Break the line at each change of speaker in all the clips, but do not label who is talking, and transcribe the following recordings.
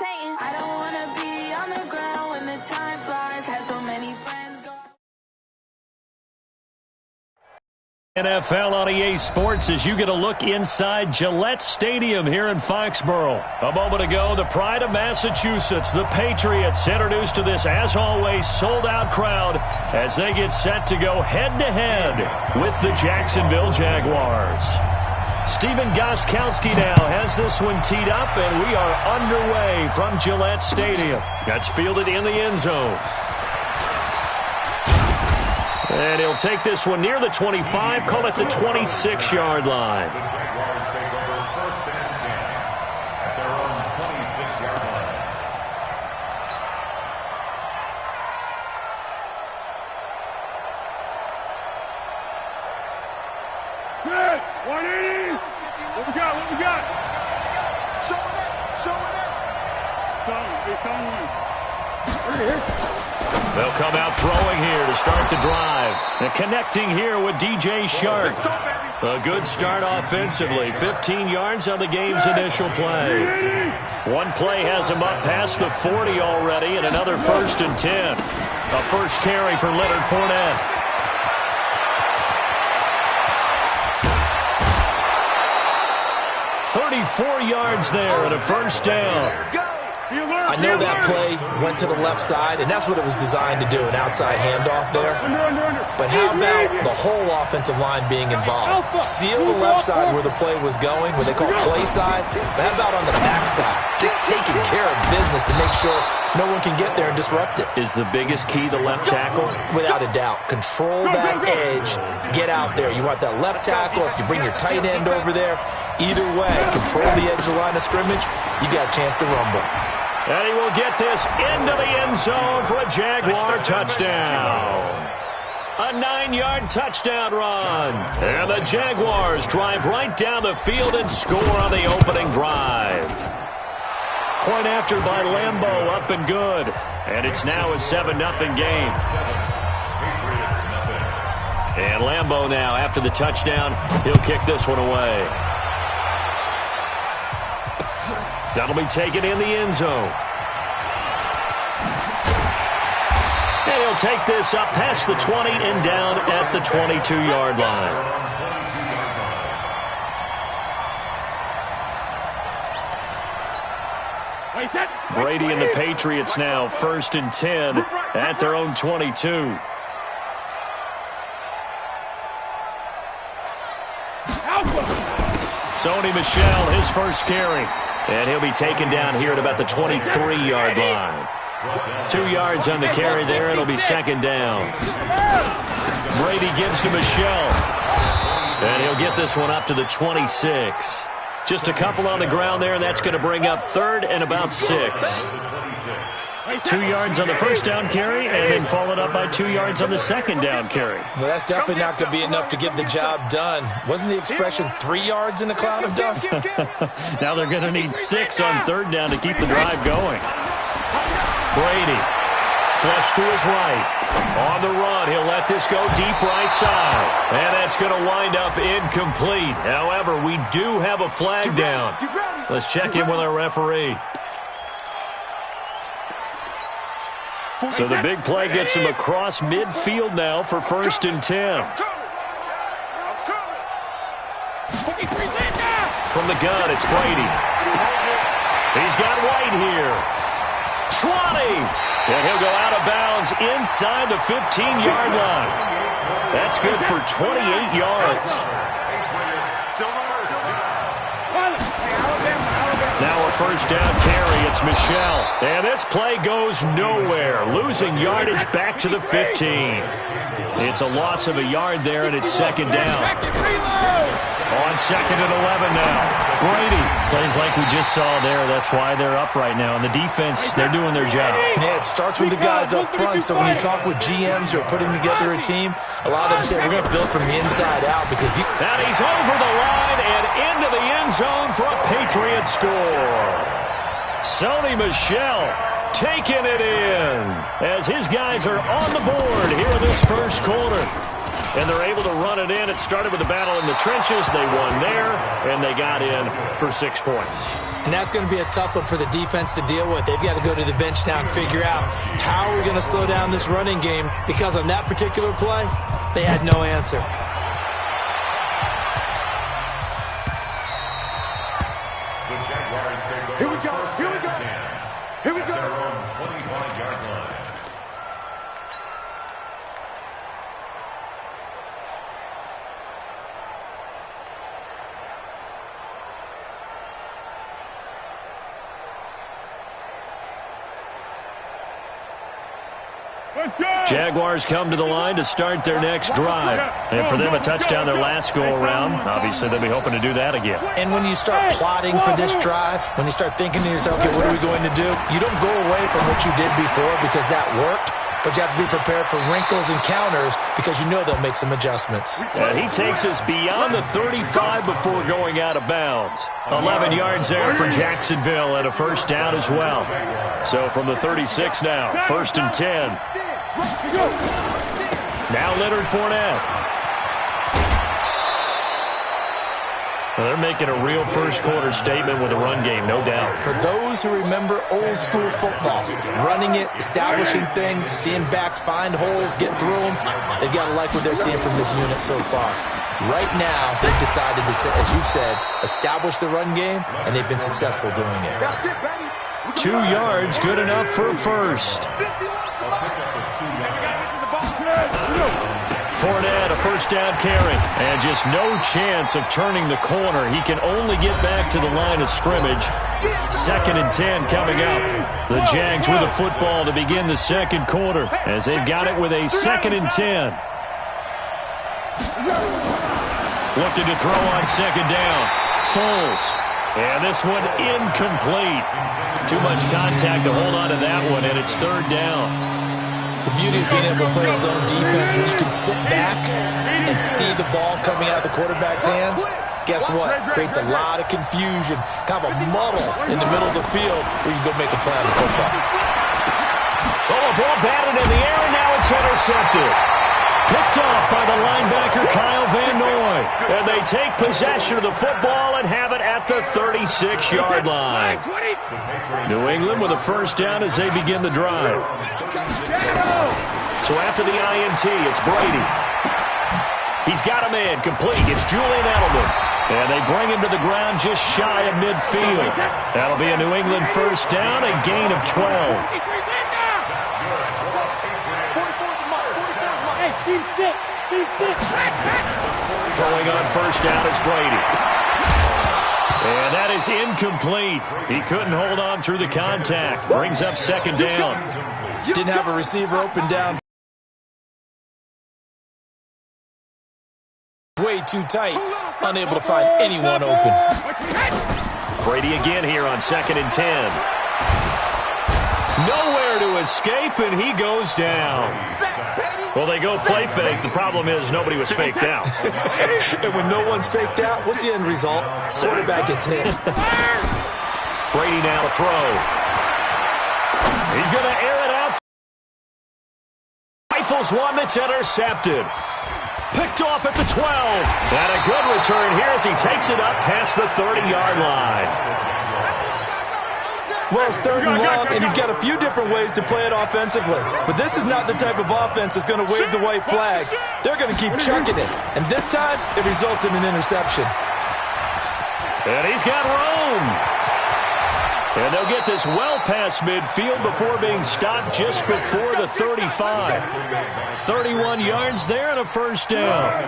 levitating. I don't wanna be on the ground when the time flies. Had so many friends go.
NFL on EA Sports as you get a look inside Gillette Stadium here in Foxborough. A moment ago, the pride of Massachusetts, the Patriots, introduced to this, as always, sold-out crowd as they get set to go head-to-head with the Jacksonville Jaguars. Stephen Gostkowski now has this one teed up, and we are underway from Gillette Stadium. That's fielded in the end zone. And he'll take this one near the 25, call it the 26-yard line.
The Jaguars take over first and 10 at their own 26-yard line.
Good. 180. What we got? What we got? Show it. Show it. Right here.
They'll come out throwing here to start the drive. And connecting here with DJ Shark. A good start offensively. 15 yards on the game's initial play. One play has him up past the 40 already, and another 1st and 10. A first carry for Leonard Fournette. "34 yards there and a first down."
I know that play went to the left side, and that's what it was designed to do, an outside handoff there. But how about the whole offensive line being involved? Seal the left side where the play was going, what they call play side, but how about on the back side? Just taking care of business to make sure no one can get there and disrupt it.
Is the biggest key the left tackle?
Without a doubt. Control that edge. Get out there. You want that left tackle. If you bring your tight end over there, either way, control the edge of the line of scrimmage, you got a chance to rumble.
And he will get this into the end zone for a Jaguar touchdown. A 9-yard touchdown run. And the Jaguars drive right down the field and score on the opening drive. Point after by Lambeau, up and good. And it's now a 7-0 game. And Lambeau now, after the touchdown, he'll kick this one away. That'll be taken in the end zone. And he'll take this up past the 20 and down at the 22-yard line. Brady and the Patriots now 1st and 10 at their own 22. Sony Michel, his first carry. And he'll be taken down here at about the 23-yard line. 2 yards on the carry there. It'll be 2nd down. Brady gives to Michel. And he'll get this one up to the 26. Just a couple on the ground there, and that's going to bring up 3rd and about 6. 2 yards on the first down carry, and then followed up by 2 yards on the second down carry.
Well, that's definitely not going to be enough to get the job done. Wasn't the expression 3 yards in a cloud of dust?
Now they're going to need 6 on 3rd down to keep the drive going. Brady, flush to his right. On the run, he'll let this go deep right side. And that's going to wind up incomplete. However, we do have a flag down. Let's check in with our referee. So the big play gets him across midfield now for 1st and 10. From the gun, it's Brady. He's got White here. 20. And he'll go out of bounds inside the 15-yard line. That's good for 28 yards. Now a first down carry. It's Michel. And this play goes nowhere. Losing yardage back to the 15. It's a loss of a yard there, and it's 2nd down. On 2nd and 11 now. Brady. Plays like we just saw there. That's why they're up right now. And the defense, they're doing their job.
Yeah, it starts with the guys up front. So when you talk with GMs who are putting together a team, a lot of them say, we're going to build from the inside out. Because
and he's over the line and into the end zone for a Patriot score. Sony Michel taking it in as his guys are on the board here in this first quarter. and they're able to run it in. It started with a battle in the trenches. They won there, and they got in for 6 points.
And that's going to be a tough one for the defense to deal with. They've got to go to the bench now and figure out how we're going to slow down this running game, because on that particular play, they had no answer.
Here we go. Here we go. Here we go.
Their own 25-yard line.
Let's go.
Jaguars come to the line to start their next drive. And for them, a touchdown their last go-around. Obviously, they'll be hoping to do that again.
And when you start plotting for this drive, when you start thinking to yourself, okay, what are we going to do? You don't go away from what you did before because that worked, but you have to be prepared for wrinkles and counters because you know they'll make some adjustments.
And he takes us beyond the 35 before going out of bounds. 11 yards there for Jacksonville and a first down as well. So from the 36 now, 1st and 10. Now Leonard Fournette. Well, they're making a real first-quarter statement with a run game, no doubt.
For those who remember old-school football, running it, establishing things, seeing backs find holes, get through them, they've got to like what they're seeing from this unit so far. Right now, they've decided to, as you said, establish the run game, and they've been successful doing it.
2 yards, good enough for a first. Fournette, a first down carry, and just no chance of turning the corner. He can only get back to the line of scrimmage. 2nd and 10 coming up. The Jags with the football to begin the second quarter as they've got it with a 2nd and 10. Looking to throw on 2nd down. Foles. And this one incomplete. Too much contact to hold on to that one, and it's 3rd down.
The beauty of being able to play his own defense, when you can sit back and see the ball coming out of the quarterback's hands, guess what? Creates a lot of confusion, kind of a muddle in the middle of the field where you go make a play on the football.
Oh, a ball batted in the air, and now it's intercepted. Picked off by the linebacker, Kyle Van Noy. And they take possession of the football and have it at the 36-yard line. New England with a first down as they begin the drive. So after the INT, it's Brady. He's got a man complete. It's Julian Edelman. And they bring him to the ground just shy of midfield. That'll be a New England first down, a gain of 12. Throwing on first down is Brady. And that is incomplete. He couldn't hold on through the contact. Brings up 2nd down.
Didn't have a receiver open down. Way too tight. Unable to find anyone open.
Brady again here on 2nd and 10. Nowhere to escape, and he goes down. Well, they go play fake. The problem is nobody was faked out.
And when no one's faked out, what's the end result? Quarterback gets hit.
Brady now to throw. He's going to air it out. Rifles one that's intercepted. Picked off at the 12. And a good return here as he takes it up past the 30-yard line.
Well, it's 3rd and long, and you've got a few different ways to play it offensively. But this is not the type of offense that's going to wave the white flag. They're going to keep chucking it. And this time, it results in an interception.
And he's got room. And they'll get this well past midfield before being stopped just before the 35. 31 yards there and a first down.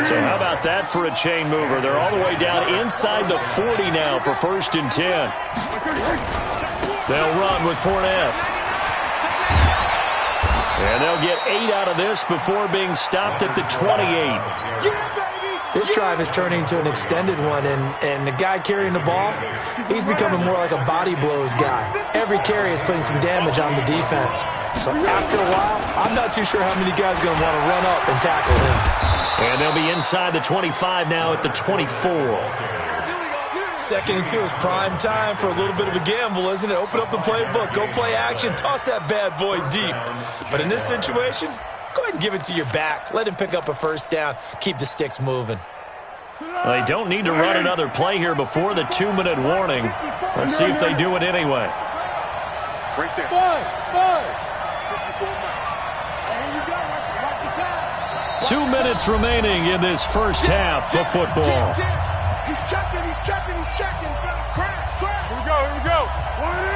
So how about that for a chain mover? They're all the way down inside the 40 now for 1st and 10. They'll run with Fournette. And they'll get 8 out of this before being stopped at the 28.
This drive is turning into an extended one, and the guy carrying the ball, he's becoming more like a body blows guy. Every carry is putting some damage on the defense. So after a while, I'm not too sure how many guys are going to want to run up and tackle him.
And they'll be inside the 25 now at the 24.
2nd and 2 is prime time for a little bit of a gamble, isn't it? Open up the playbook, go play action, toss that bad boy deep. But in this situation, go Go ahead and give it to your back. Let him pick up a first down. Keep the sticks moving.
They don't need to run another play here before the 2-minute warning. Let's see if they do it anyway.
Right there.
2 minutes remaining in this first half of football.
He's checking. Here we go.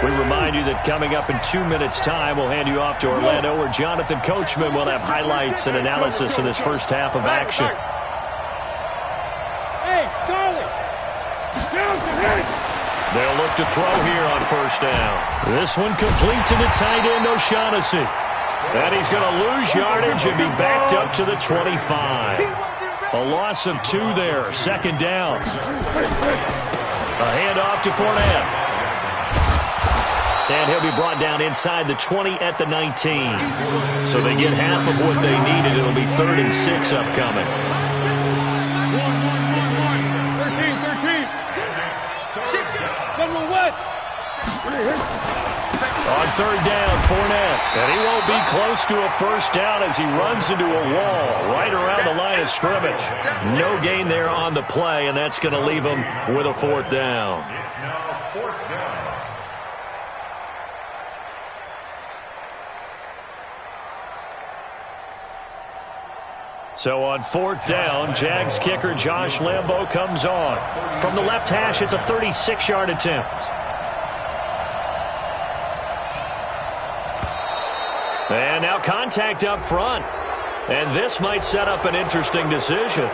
We remind you that coming up in 2 minutes' time, we'll hand you off to Orlando, where Jonathan Coachman will have highlights and analysis of this first half of action.
Hey, Charlie.
They'll look to throw here on first down. This one complete to the tight end, O'Shaughnessy. And he's going to lose yardage and be backed up to the 25. A loss of 2 there, second down. A handoff to Fournette. And he'll be brought down inside the 20 at the 19. So they get half of what they needed. It'll be 3rd and 6 upcoming.
13.
On third down, Fournette. And he won't be close to a first down as he runs into a wall right around the line of scrimmage. No gain there on the play, and that's going to leave him with a 4th down.
It's now 4th down.
So on 4th down, Jags kicker Josh Lambo comes on. From the left hash, it's a 36-yard attempt. And now contact up front. And this might set up an interesting decision.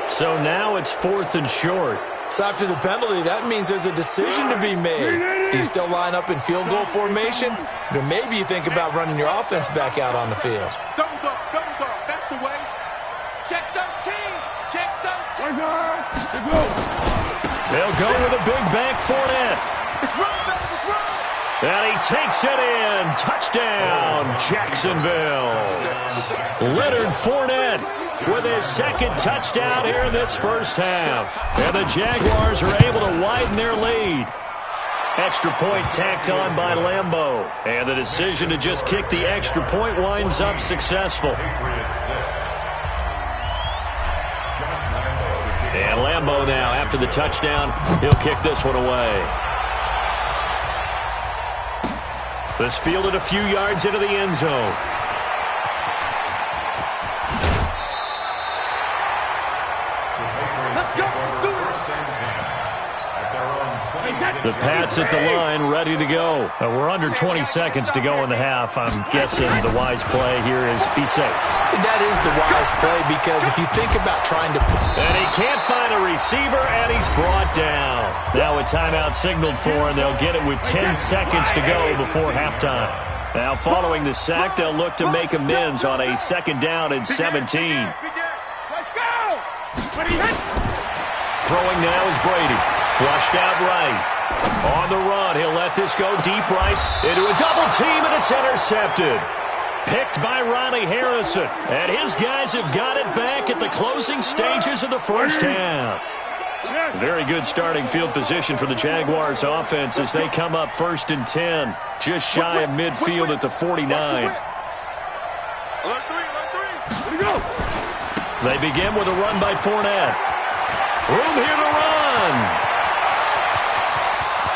So now it's 4th and short.
So after the penalty, that means there's a decision to be made. Do you still line up in field goal formation? Or maybe you think about running your offense back out on the field.
Double dog. That's the way. Check 13.
They'll go with a big back Fournette.
It's run.
And he takes it in. Touchdown, Jacksonville. Leonard Fournette with his 2nd touchdown here in this first half. And the Jaguars are able to widen their lead. Extra point tacked on by Lambo. And the decision to just kick the extra point winds up successful. And Lambo now, after the touchdown, he'll kick this one away. This fielded a few yards into the end zone.
Let's go.
The Pats at the line, ready to go. We're under 20 seconds to go in the half. I'm guessing the wise play here is be safe.
That is the wise play, because if you think about trying to...
And he can't find a receiver, and he's brought down. Now a timeout signaled for, and they'll get it with 10 seconds to go before halftime. Now following the sack, they'll look to make amends on a 2nd down and 17.
Let's go.
Throwing now is Brady. Flushed out right. On the run, he'll let this go deep right into a double team, and it's intercepted. Picked by Ronnie Harrison. And his guys have got it back at the closing stages of the first half. Very good starting field position for the Jaguars offense as they come up 1st and 10. Just shy of midfield at the 49. They begin with a run by Fournette. Room here to run.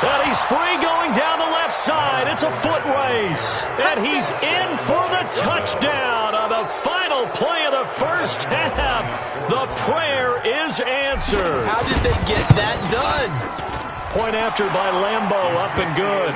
And he's free going down the left side. It's a foot race. And he's in for the touchdown on the final play of the first half. The prayer is answered.
How did they get that done?
Point after by Lambo, up and good.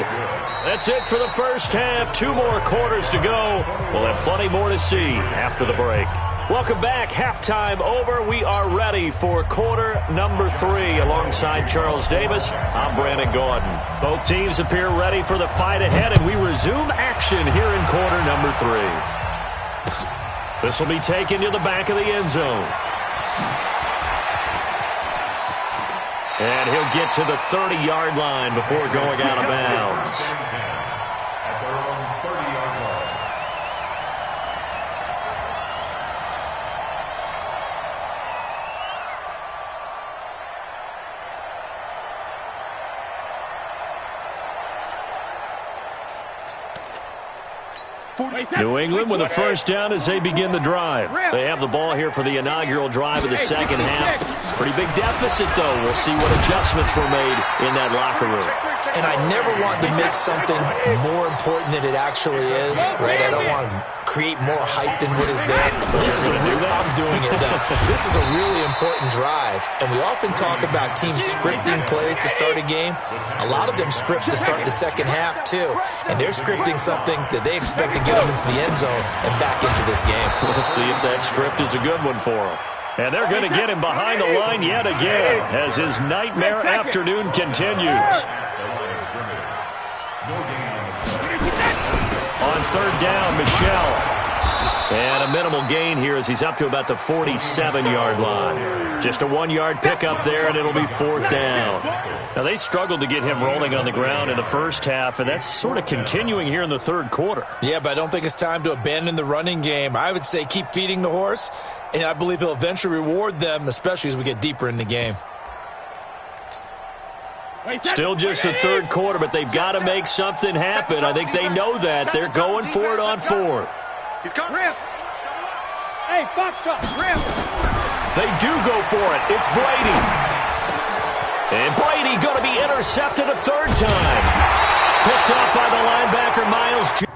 That's it for the first half. 2 more quarters to go. We'll have plenty more to see after the break. Welcome back. Halftime over. We are ready for quarter number 3. Alongside Charles Davis, I'm Brandon Gordon. Both teams appear ready for the fight ahead, and we resume action here in quarter number 3. This will be taken to the back of the end zone. And he'll get to the 30-yard line before going out of bounds.
At their own 30-yard line.
New England with a first down as they begin the drive. They have the ball here for the inaugural drive of the second half. Pretty big deficit, though. We'll see what adjustments were made in that locker room.
And I never want to make something more important than it actually is, right? I don't want to create more hype than what is there. But this is I'm doing it, though. This is a really important drive. And we often talk about teams scripting plays to start a game. A lot of them script to start the second half, too. And they're scripting something that they expect to get them into the end zone and back into this game.
We'll see if that script is a good one for them. And they're going to get him behind the line yet again as his nightmare afternoon continues. On third down, Michel. And a minimal gain here as he's up to about the 47-yard line. Just a 1-yard pickup there, and it'll be fourth down. Now, they struggled to get him rolling on the ground in the first half, and that's sort of continuing here in the third quarter.
Yeah, but I don't think it's time to abandon the running game. I would say keep feeding the horse, and I believe he'll eventually reward them, especially as we get deeper in the game.
Still just the third quarter, but they've got to make something happen. I think they know that. They're going for it on fourth.
He's coming. Hey, Foxtrot, rim.
They do go for it. It's Brady. And Brady going to be intercepted a third time. Picked off by the linebacker, Miles Jack.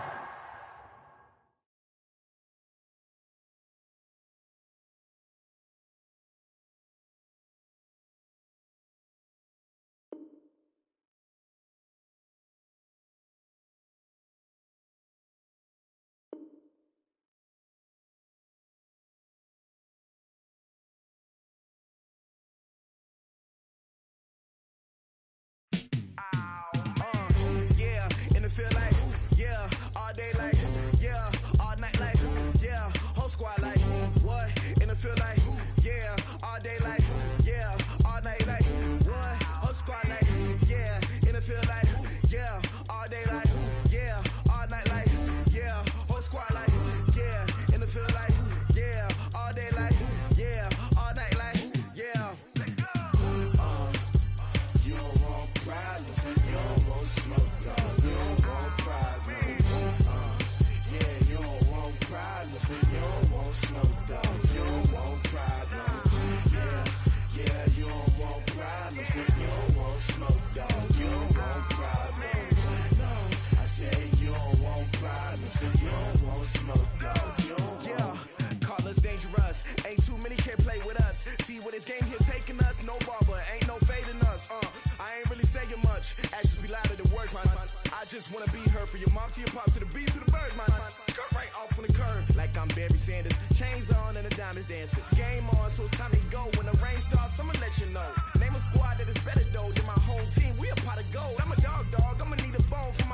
Name a squad that is better though than my home team. We a pot of gold. I'm a dog. I'ma need a bone for